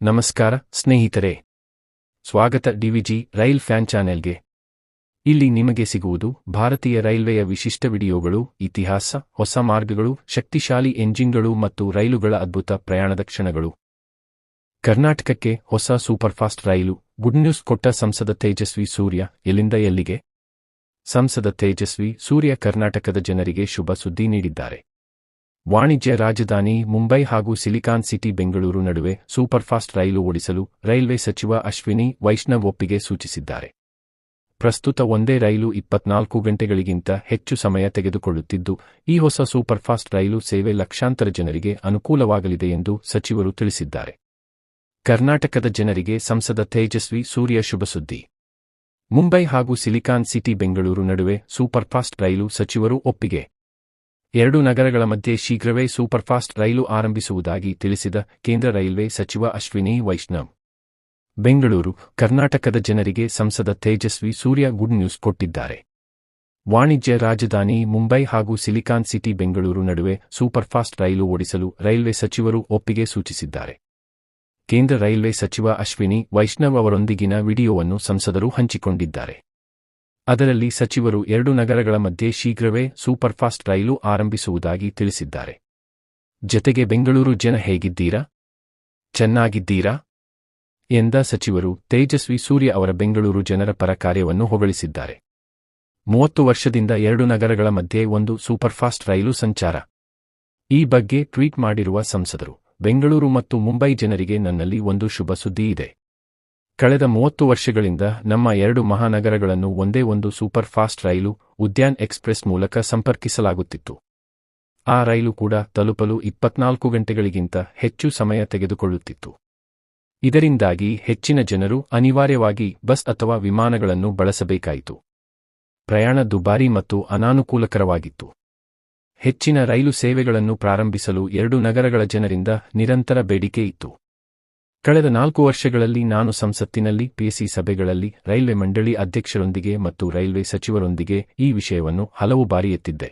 ನಮಸ್ಕಾರ ಸ್ನೇಹಿತರೆ, ಸ್ವಾಗತ ಡಿವಿಜಿ ರೈಲ್ ಫ್ಯಾನ್ ಚಾನೆಲ್ಗೆ. ಇಲ್ಲಿ ನಿಮಗೆ ಸಿಗುವುದು ಭಾರತೀಯ ರೈಲ್ವೆಯ ವಿಶಿಷ್ಟ ವಿಡಿಯೋಗಳು, ಇತಿಹಾಸ, ಹೊಸ ಮಾರ್ಗಗಳು, ಶಕ್ತಿಶಾಲಿ ಎಂಜಿನ್ಗಳು ಮತ್ತು ರೈಲುಗಳ ಅದ್ಭುತ ಪ್ರಯಾಣದ ಕ್ಷಣಗಳು. ಕರ್ನಾಟಕಕ್ಕೆ ಹೊಸ ಸೂಪರ್ಫಾಸ್ಟ್ ರೈಲು. ಗುಡ್ ನ್ಯೂಸ್ ಕೊಟ್ಟ ಸಂಸದ ತೇಜಸ್ವಿ ಸೂರ್ಯ. ಎಲ್ಲಿಂದ ಎಲ್ಲಿಗೆ? ಸಂಸದ ತೇಜಸ್ವಿ ಸೂರ್ಯ ಕರ್ನಾಟಕದ ಜನರಿಗೆ ಶುಭ ಸುದ್ದಿ ನೀಡಿದ್ದಾರೆ. ವಾಣಿಜ್ಯ ರಾಜಧಾನಿ ಮುಂಬೈ ಹಾಗೂ ಸಿಲಿಕಾನ್ ಸಿಟಿ ಬೆಂಗಳೂರು ನಡುವೆ ಸೂಪರ್ಫಾಸ್ಟ್ ರೈಲು ಓಡಿಸಲು ರೈಲ್ವೆ ಸಚಿವ ಅಶ್ವಿನಿ ವೈಷ್ಣವ್ ಒಪ್ಪಿಗೆ ಸೂಚಿಸಿದ್ದಾರೆ. ಪ್ರಸ್ತುತ ಒಂದೇ ರೈಲು 24 ಗಂಟೆಗಳಿಗಿಂತ ಹೆಚ್ಚು ಸಮಯ ತೆಗೆದುಕೊಳ್ಳುತ್ತಿದ್ದು, ಈ ಹೊಸ ಸೂಪರ್ಫಾಸ್ಟ್ ರೈಲು ಸೇವೆ ಲಕ್ಷಾಂತರ ಜನರಿಗೆ ಅನುಕೂಲವಾಗಲಿದೆ ಎಂದು ಸಚಿವರು ತಿಳಿಸಿದ್ದಾರೆ. ಕರ್ನಾಟಕದ ಜನರಿಗೆ ಸಂಸದ ತೇಜಸ್ವಿ ಸೂರ್ಯ ಶುಭ ಸುದ್ದಿ. ಮುಂಬೈ ಹಾಗೂ ಸಿಲಿಕಾನ್ ಸಿಟಿ ಬೆಂಗಳೂರು ನಡುವೆ ಸೂಪರ್ಫಾಸ್ಟ್ ರೈಲು ಸಚಿವರು ಒಪ್ಪಿಗೆ. 2 ನಗರಗಳ ಮಧ್ಯೆ ಶೀಘ್ರವೇ ಸೂಪರ್ಫಾಸ್ಟ್ ರೈಲು ಆರಂಭಿಸುವುದಾಗಿ ತಿಳಿಸಿದ ಕೇಂದ್ರ ರೈಲ್ವೆ ಸಚಿವ ಅಶ್ವಿನಿ ವೈಷ್ಣವ್, ಬೆಂಗಳೂರು, ಕರ್ನಾಟಕದ ಜನರಿಗೆ ಸಂಸದ ತೇಜಸ್ವಿ ಸೂರ್ಯ ಗುಡ್ ನ್ಯೂಸ್ ಕೊಟ್ಟಿದ್ದಾರೆ. ವಾಣಿಜ್ಯ ರಾಜಧಾನಿ ಮುಂಬೈ ಹಾಗೂ ಸಿಲಿಕಾನ್ ಸಿಟಿ ಬೆಂಗಳೂರು ನಡುವೆ ಸೂಪರ್ಫಾಸ್ಟ್ ರೈಲು ಓಡಿಸಲು ರೈಲ್ವೆ ಸಚಿವರು ಒಪ್ಪಿಗೆ ಸೂಚಿಸಿದ್ದಾರೆ. ಕೇಂದ್ರ ರೈಲ್ವೆ ಸಚಿವ ಅಶ್ವಿನಿ ವೈಷ್ಣವ್ ಅವರೊಂದಿಗಿನ ವಿಡಿಯೋವನ್ನು ಸಂಸದರು ಹಂಚಿಕೊಂಡಿದ್ದಾರೆ. ಅದರಲ್ಲಿ ಸಚಿವರು 2 ನಗರಗಳ ಮಧ್ಯೆ ಶೀಘ್ರವೇ ಸೂಪರ್ಫಾಸ್ಟ್ ರೈಲು ಆರಂಭಿಸುವುದಾಗಿ ತಿಳಿಸಿದ್ದಾರೆ. ಜತೆಗೆ ಬೆಂಗಳೂರು ಜನ ಹೇಗಿದ್ದೀರಾ? ಚೆನ್ನಾಗಿದ್ದೀರಾ? ಎಂದ ಸಚಿವರು ತೇಜಸ್ವಿ ಸೂರ್ಯ ಅವರ ಬೆಂಗಳೂರು ಜನರ ಪರ ಕಾರ್ಯವನ್ನು ಹೊಗಳಿಸಿದ್ದಾರೆ. 30 ವರ್ಷದಿಂದ 2 ನಗರಗಳ ಮಧ್ಯೆ ಒಂದು ಸೂಪರ್ಫಾಸ್ಟ್ ರೈಲು ಸಂಚಾರ. ಈ ಬಗ್ಗೆ ಟ್ವೀಟ್ ಮಾಡಿರುವ ಸಂಸದರು, ಬೆಂಗಳೂರು ಮತ್ತು ಮುಂಬೈ ಜನರಿಗೆ ನನ್ನಲ್ಲಿ ಒಂದು ಶುಭ ಸುದ್ದಿ ಇದೆ. ಕಳೆದ 30 ವರ್ಷಗಳಿಂದ ನಮ್ಮ 2 ಮಹಾನಗರಗಳನ್ನು ಒಂದೇ ಒಂದು ಸೂಪರ್ ಫಾಸ್ಟ್ ರೈಲು, ಉದ್ಯಾನ್ ಎಕ್ಸ್‌ಪ್ರೆಸ್ ಮೂಲಕ ಸಂಪರ್ಕಿಸಲಾಗುತ್ತಿತ್ತು. ಆ ರೈಲು ಕೂಡ ತಲುಪಲು 24 ಗಂಟೆಗಳಿಗಿಂತ ಹೆಚ್ಚು ಸಮಯ ತೆಗೆದುಕೊಳ್ಳುತ್ತಿತ್ತು. ಇದರಿಂದಾಗಿ ಹೆಚ್ಚಿನ ಜನರು ಅನಿವಾರ್ಯವಾಗಿ ಬಸ್ ಅಥವಾ ವಿಮಾನಗಳನ್ನು ಬಳಸಬೇಕಾಯಿತು. ಪ್ರಯಾಣ ದುಬಾರಿ ಮತ್ತು ಅನಾನುಕೂಲಕರವಾಗಿತ್ತು. ಹೆಚ್ಚಿನ ರೈಲು ಸೇವೆಗಳನ್ನು ಪ್ರಾರಂಭಿಸಲು 2 ನಗರಗಳ ಜನರಿಂದ ನಿರಂತರ ಬೇಡಿಕೆ ಇತ್ತು. ಕಳೆದ 4 ವರ್ಷಗಳಲ್ಲಿ ನಾನು ಸಂಸತ್ತಿನಲ್ಲಿ, ಪಿಎಸಿ ಸಭೆಗಳಲ್ಲಿ, ರೈಲ್ವೆ ಮಂಡಳಿ ಅಧ್ಯಕ್ಷರೊಂದಿಗೆ ಮತ್ತು ರೈಲ್ವೆ ಸಚಿವರೊಂದಿಗೆ ಈ ವಿಷಯವನ್ನು ಹಲವು ಬಾರಿ ಎತ್ತಿದ್ದೆ.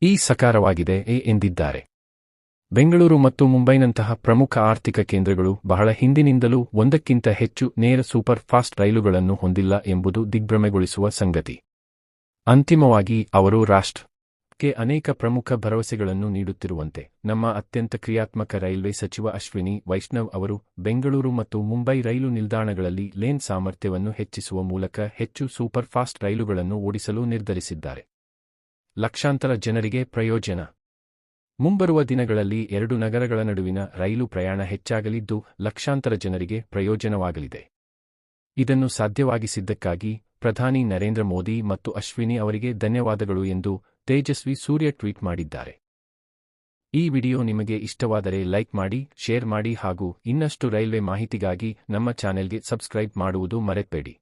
ಈ ಸಕಾರವಾಗಿದೆ ಎಂದಿದ್ದಾರೆ. ಬೆಂಗಳೂರು ಮತ್ತು ಮುಂಬೈನಂತಹ ಪ್ರಮುಖ ಆರ್ಥಿಕ ಕೇಂದ್ರಗಳು ಬಹಳ ಹಿಂದಿನಿಂದಲೂ ಒಂದಕ್ಕಿಂತ ಹೆಚ್ಚು ನೇರ ಸೂಪರ್ ಫಾಸ್ಟ್ ರೈಲುಗಳನ್ನು ಹೊಂದಿಲ್ಲ ಎಂಬುದು ದಿಗ್ಭ್ರಮೆಗೊಳಿಸುವ ಸಂಗತಿ. ಅಂತಿಮವಾಗಿ ಅವರು ರಾಷ್ಟ್ರಕ್ಕೆ ಅನೇಕ ಪ್ರಮುಖ ಭರವಸೆಗಳನ್ನು ನೀಡುತ್ತಿರುವಂತೆ, ನಮ್ಮ ಅತ್ಯಂತ ಕ್ರಿಯಾತ್ಮಕ ರೈಲ್ವೆ ಸಚಿವ ಅಶ್ವಿನಿ ವೈಷ್ಣವ್ ಅವರು ಬೆಂಗಳೂರು ಮತ್ತು ಮುಂಬೈ ರೈಲು ನಿಲ್ದಾಣಗಳಲ್ಲಿ ಲೇನ್ ಸಾಮರ್ಥ್ಯವನ್ನು ಹೆಚ್ಚಿಸುವ ಮೂಲಕ ಹೆಚ್ಚು ಸೂಪರ್ ಫಾಸ್ಟ್ ರೈಲುಗಳನ್ನು ಓಡಿಸಲು ನಿರ್ಧರಿಸಿದ್ದಾರೆ. ಲಕ್ಷಾಂತರ ಜನರಿಗೆ ಪ್ರಯೋಜನ. ಮುಂಬರುವ ದಿನಗಳಲ್ಲಿ 2 ನಗರಗಳ ನಡುವಿನ ರೈಲು ಪ್ರಯಾಣ ಹೆಚ್ಚಾಗಲಿದ್ದು, ಲಕ್ಷಾಂತರ ಜನರಿಗೆ ಪ್ರಯೋಜನವಾಗಲಿದೆ. ಇದನ್ನು ಸಾಧ್ಯವಾಗಿಸಿದ್ದಕ್ಕಾಗಿ ಪ್ರಧಾನಿ ನರೇಂದ್ರ ಮೋದಿ ಮತ್ತು ಅಶ್ವಿನಿ ಅವರಿಗೆ ಧನ್ಯವಾದಗಳು ಎಂದು ತೇಜಸ್ವಿ ಸೂರ್ಯ ಟ್ವೀಟ್ ಮಾಡಿದ್ದಾರೆ. ಈ ವಿಡಿಯೋ ನಿಮಗೆ ಇಷ್ಟವಾದರೆ ಲೈಕ್ ಮಾಡಿ, ಶೇರ್ ಮಾಡಿ ಹಾಗೂ ಇನ್ನಷ್ಟು ರೈಲ್ವೆ ಮಾಹಿತಿಗಾಗಿ ನಮ್ಮ ಚಾನೆಲ್ಗೆ ಸಬ್ಸ್ಕ್ರೈಬ್ ಮಾಡುವುದು ಮರೆಯಬೇಡಿ.